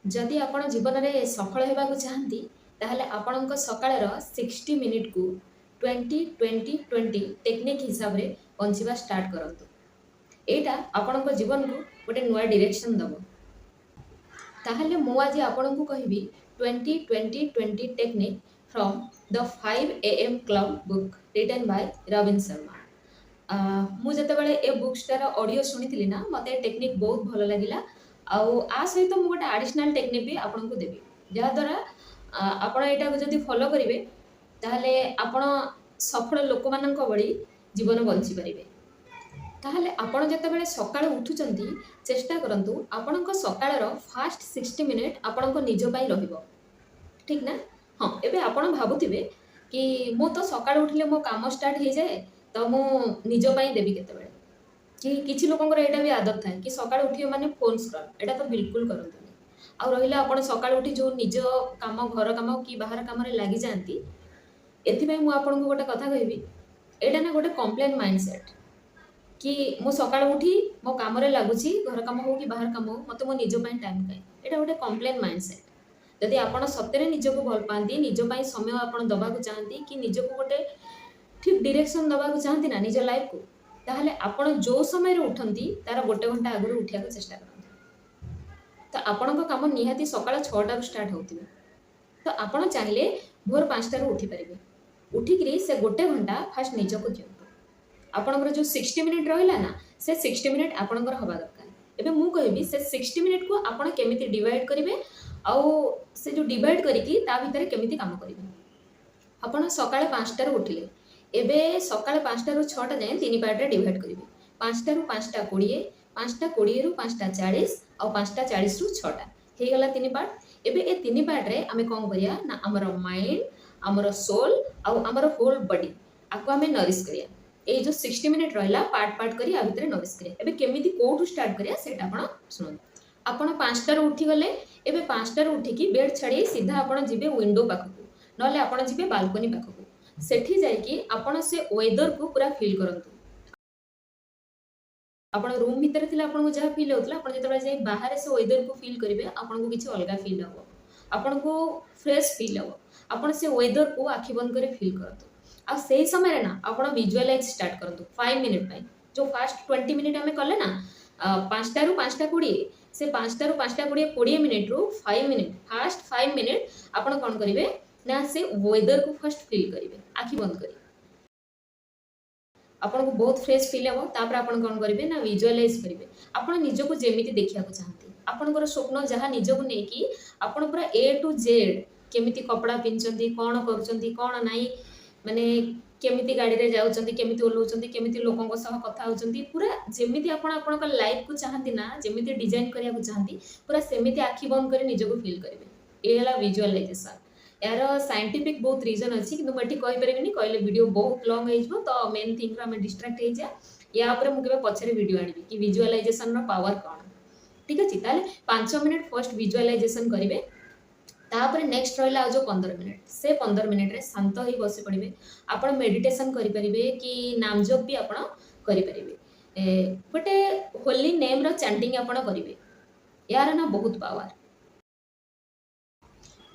जदि आपण जीवन में सफल होगा चाहती ताहले आपणक सकाळर 60 मिनिट को 20-20-20 टेक्निक हिसाब रे बंचिबा स्टार्ट करंतु। एटा आपणक जीवन को गोटे नुआ डायरेक्शन दबो। ताहले मु आज आपणक कहबी 20-20-20 technique from the 5 AM club book written by Robin Sharma. मु जेतेबेले ए बुक्सटार ऑडियो सुनिथिली ना मते टेक्निक बहुत भल लागिला। आउ आ सहित मु गोटे एडिशनल टेक्निक भी आपको देवी जहाँ द्वारा आपण एटा जदि फॉलो करेंगे ताहले आपण सफल लोक मानक भली जीवन बंची पारिबे। ताहले आपण जेतेबेले सकाळ उठुचंती चेष्टा करंतु आपणक सकाळर फास्ट 60 मिनिट आपणक निज पई रहिबो। ठीक ना? हाँ, एबे आपण भाबुथिबे कि मु तो सकाळ उठिले मो काम स्टार्ट हो जाए तो मु निज पई देबी केतेबेले कि किछि लोकंकर एटा भी आदत थाए कि सकाळ उठियो माने फोन स्क्रॉल एटा तो बिल्कुल करंतुनी। आ रहिला आपण सकाळ उठी जो निज काम घर काम कि बाहर काम रे लागि जानती एथि मु आपनको गोटे कथा कहबी एटा ना गोटे कम्प्लेन माइंडसेट कि मु सकाळ उठी मो काम रे लागुची घर काम हो कि बाहर काम हो मते मो निज पई टाइम काए एटा गोटे कम्प्लेन माइंडसेट। जदि आपण सत्यरे निजको भल पाती निज पई समय आपण दबाको चाहती कि निजको गोटे ठीक डायरेक्शन दबाको चाहती ना निज लाइफ को ताहले आपण जो समय रे उठंती तार गोटे घंटा आगु उठिया को चेष्टा करंती। तो आपणक काम निहाती सकाळ 6टा स्टार्ट होतिबे तो आपण चाहिले भोर 5टा उठी परिबे। उठिकरी से गोटे घंटा फास्ट निजको दियंतु। आपणकर जो 60 मिनिट रहिला ना से 60 मिनिट आपणकर हवा दरकार। एबे मु कहबी से 60 मिनिट को आपण केमिति डिवाइड करिवे आउ से जो डिवाइड करिकी ता भितर केमिति काम करिवे। आपण सकाळ 5टा उठिले एबे सकाळ 5टा रु 6टा जाए 3 पार्ट रे डिवाइड करिवे। 5टा रु 5टा 20 5टा 20 रु 5टा 40 और 5टा 40 रु 6टा हे गला 3 पार्ट। एबे ए 3 पार्ट रे आमे कोन करिया ना हमर माइंड हमर सोल और हमर होल बॉडी आको आमे नरिश करिया। ए जो 60 मिनिट रहला पार्ट पार्ट करी आ भितर नरिश करिया। एबे केमिति कोठु स्टार्ट करिया सेटा आपण सुन। आपण 5टा रु उठी गले एबे 5टा रु उठी की बेड छाडी सीधा आपण जिबे विंडो पाखकु नले आपण जिबे बालकनी पाखकु सेठी जाय कि आपण से वेदर को पूरा फील करंतु। आपण रूम भीतर थिला आपण को जहा फील होतला आपण जेतबे जाय बाहर से वेदर को फील करिवे आपण को किछि अलगा फील हो आपण को फ्रेश फील हो। आपण से वेदर को आखि बंद करे फील करंतु। आ सेही समय रे ना आपण विजुअलाइज स्टार्ट करंतु 5 मिनिट पई जो फास्ट 20 मिनिट हमें कले ना 5टा रु 5टा 20 से 5टा रु 5टा 20 मिनिट रु 5 मिनिट फास्ट 5 मिनिट आपण कोन करिवे ना से वेदर को फर्स्ट फील करिवे आखि बंद करी आपन को बहुत फ्रेश फील हो। तापर आपन कोन करिवे ना विजुअलाइज करिवे आपन निजो को जेमिति देखिया को चाहती आपनकर स्वप्न जहाँ निजो को नेकी आपन पूरा ए टू जेड केमिति कपड़ा पिनचंती कोन करचंती कोन नाही माने केमिति गाड़ी रे जाउचंती केमिति ओलौचंती केमिति लोकन को सह कथा होचंती पूरा जेमिति आपन आपन का लाइफ को चाहती ना जेमिति डिजाइन करिया को चाहती पूरा सेमिति आखि बंद करी निजो को फील करिवे। ए हला विजुअलाइजेशन यार साइंटिफिक बहुत रीजन अच्छी कि मुझे कहि परिबिनी कहले वीडियो बहुत लॉन्ग हो तो मेन थिंग रा मैं डिस्ट्रैक्ट हो जा या ऊपर मुझे पछरे वीडियो आनिबी कि विजुअलाइजेशन रो पावर कोन। ठीक अछि ताले 5 मिनिट फर्स्ट विजुअलाइजेशन करिवे तापर नेक्स्ट रहला जो 15 मिनिट से 15 मिनिट रे शांत होई बसी पड़िबे आपण मेडिटेशन करि परिबे कि नाम जप भी आपण करि परिबे गोटे होली नेम रो चैंटिंग आपण करिवे यार ना बहुत पावर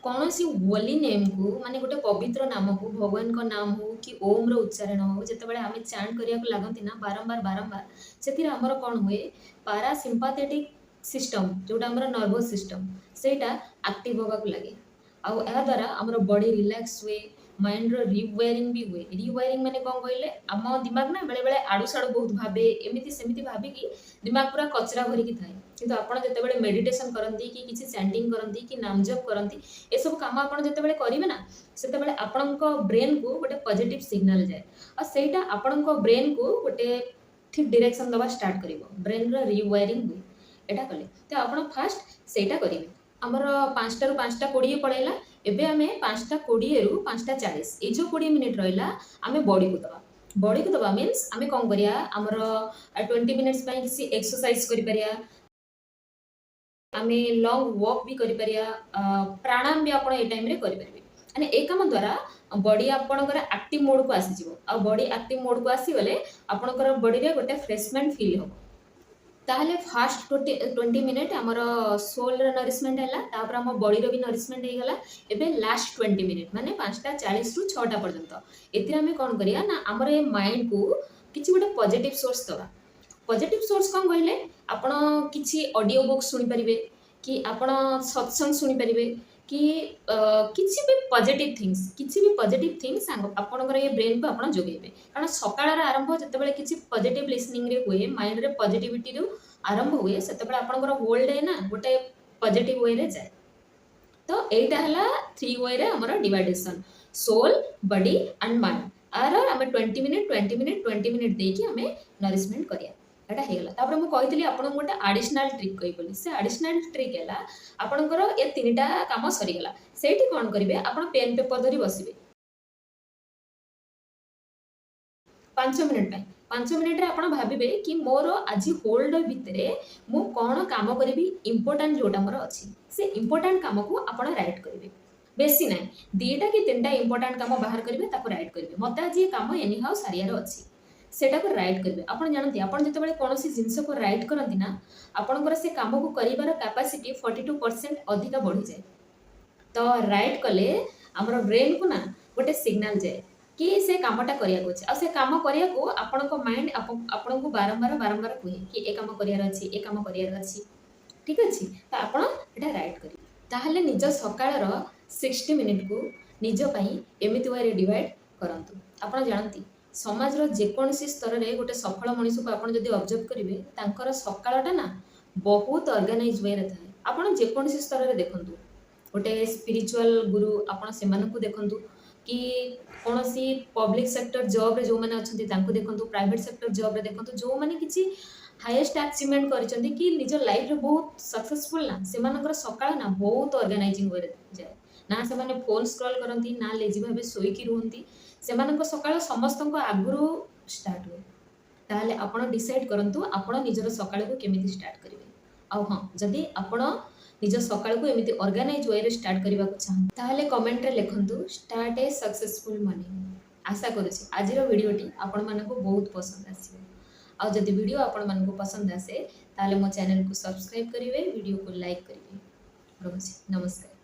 कौन सी होली नेम को माने गोटे पवित्र नाम को भगवान को नाम हो कि ओम रो उच्चारण हो जेतेबेले आमे चैंट करिया को लागंती ना बारंबार बारंबार सेतिर हमर कोन हुए पारा सिंपैथेटिक सिस्टम जोटा हमर नर्वस सिस्टम सेटा एक्टिव होगा को लागे आ या द्वारा हमर बॉडी रिलैक्स हुए माइंड रो रिवायरिंग भी हुए। रिवायरिंग माने कोन कहले हम दिमाग ना बेले बेले आडू साडू बहुत भाबे एमिति सेमिति भाबी कि दिमाग पूरा कचरा भरी कि थाए किंतु आपण जेतेबेले मेडिटेशन करंती कि किछि चैंटिंग करंती कि नाम जप करंती ए सब काम आपण जेतेबेले करिवे ना सेतेबेले आपणको ब्रेन को गोटे पॉजिटिव सिग्नल जाए आ सेटा आपणको ब्रेन को गोटे ठीक डायरेक्शन दबा स्टार्ट करिवो ब्रेन रो रिवायरिंग हुए एटा कले तो आपण फास्ट सेटा करिवे। हमर 5टा रु 5टा 20 पड़ैला एबे आमे 5टा 20 रु 5टा 40 ए जो 20 मिनिट रहला आमे बॉडी को दबा मींस आमे कोन करिया हमर 20 मिनिट्स पई किसी एक्सरसाइज करि परिया आमे लॉन्ग वॉक भी करि परिया प्राणायाम भी आपण ए टाइम रे करि परिबे माने ए काम द्वारा बॉडी आपणकर एक्टिव मोड को आसी जिवो आ बॉडी एक्टिव मोड को आसी गले आपणकर बॉडी रे गोटे फ्रेशमेंट फील हो। ताहले फास्ट 20 मिनिट आमर सोल नरिशमेंट है, तापर आम बॉडी भी नरिशमेंट हो गला। एबे लास्ट 20 मिनिट माने 5:40 रु 6टा पर्यंत एतिर आमे कोन करिया ना हमर ए माइंड को किछि गोटे पॉजिटिव सोर्स दवा। पॉजिटिव सोर्स कौन कहले आपण किछि ऑडियो बुक सुनि परिबे कि आपण सत्संग सुनि परिबे कि किछि भी पॉजिटिव थिंग्स आपणकर ये ब्रेन को आपण जोगेबे। कारण सकाळर आरंभ जतेबेले किछि पॉजिटिव लिसनिंग रे हुए, माइंड रे पॉजिटिविटी रो आरंभ हुए, सेतेबेले आपणकर होल डे ना गोटे पॉजिटिव वे रे जाय। तो एटा हला 3 वे रे हमर division soul body and mind. आर आमे 20 मिनिट देकी हमें नरिशमेंट करिया। एटा हेगला तापर मु कहितली आपन गोटे एडिशनल ट्रिक कहि बोली। से एडिशनल ट्रिक हैला आपनकर ए तीनटा काम सरी गला। सेठी कोन करिवे आपन पेन पेपर धरि बसिबे 5 मिनिट पय। 5 मिनिट रे आपन भाबिबे कि मोर आज होल डे भितरे मु कोन काम करिवि इंपोर्टेंट जोटा मोर अछि। से इंपोर्टेंट काम को आपन राइट करिवे। बेसी नै 2टा कि 3टा इंपोर्टेंट काम बाहर करिवे ताको राइट करिवे। मते आज ये काम एनी हाउ सारियार अछि सेटा को राइट करिवे। आपण जानती आपण जतेबेले कोनोसी जिंस को राइट करंती ना आपणकर से काम को करिवार कैपेसिटी 42% अधिक बढ़ी जाए। तो राइट कले हमर ब्रेन को ना गोटे सिग्नल जाए कि से कामटा करिया को आ से काम करिया को आपणको माइंड आपण को बारंबार कहे कि ए काम करियार अछि, ए काम करियार अछि। ठीक अछि तो आपण एटा राइट करिवे। ताहले निज सकाळर 60 मिनिट को निज पई एमिति वे डिवाइड करंतु। आपण जानती समाजर जेकोसी स्तर में गोटे सफल मनीष को आप ऑब्जर्व करेंगे तांकर सकाळटा ना बहुत ऑर्गेनाइज वे रे थाए। आपण जेकोसी स्तर में देखंतु गोटे स्पिरिचुअल गुरु आपण से मानकु देखंतु कि कोनोसी पब्लिक सेक्टर जॉब रे जो माने अछंती तांको देखंतु, प्राइवेट सेक्टर जॉब रे देखंतु जो माने किछि हाईएस्ट अचीवमेंट करिसंती कि निज लाइफ रे बहुत सक्सेसफुल ना से मानकर सकाळ ना बहुत ऑर्गेनाइजिंग वे रे जाए। ना से माने फोन स्क्रॉल करंती ना लेजी भाबे सोईकी रुहंती। सेमानक सकाळ समस्तक आगुरु स्टार्ट हुए। ताहले आपण डिसाइड करंतु आपण निजर सकाळ को केमिति स्टार्ट करिवे। आ हां जदि आपण निज सकाळ को एमिति ऑर्गेनाइज वे रे स्टार्ट करबा को चाहन ताहले कमेंट रे लिखंतु स्टार्ट ए सक्सेसफुल मॉर्निंग। आशा करूछि आजिर वीडियोटी आपण मानको बहुत पसंद आसीबे। आ जदि वीडियो आपण मानको पसंद आसे ताहले मो चैनल को सब्सक्राइब करिवे, वीडियो को लाइक करिवे। नमस्कार।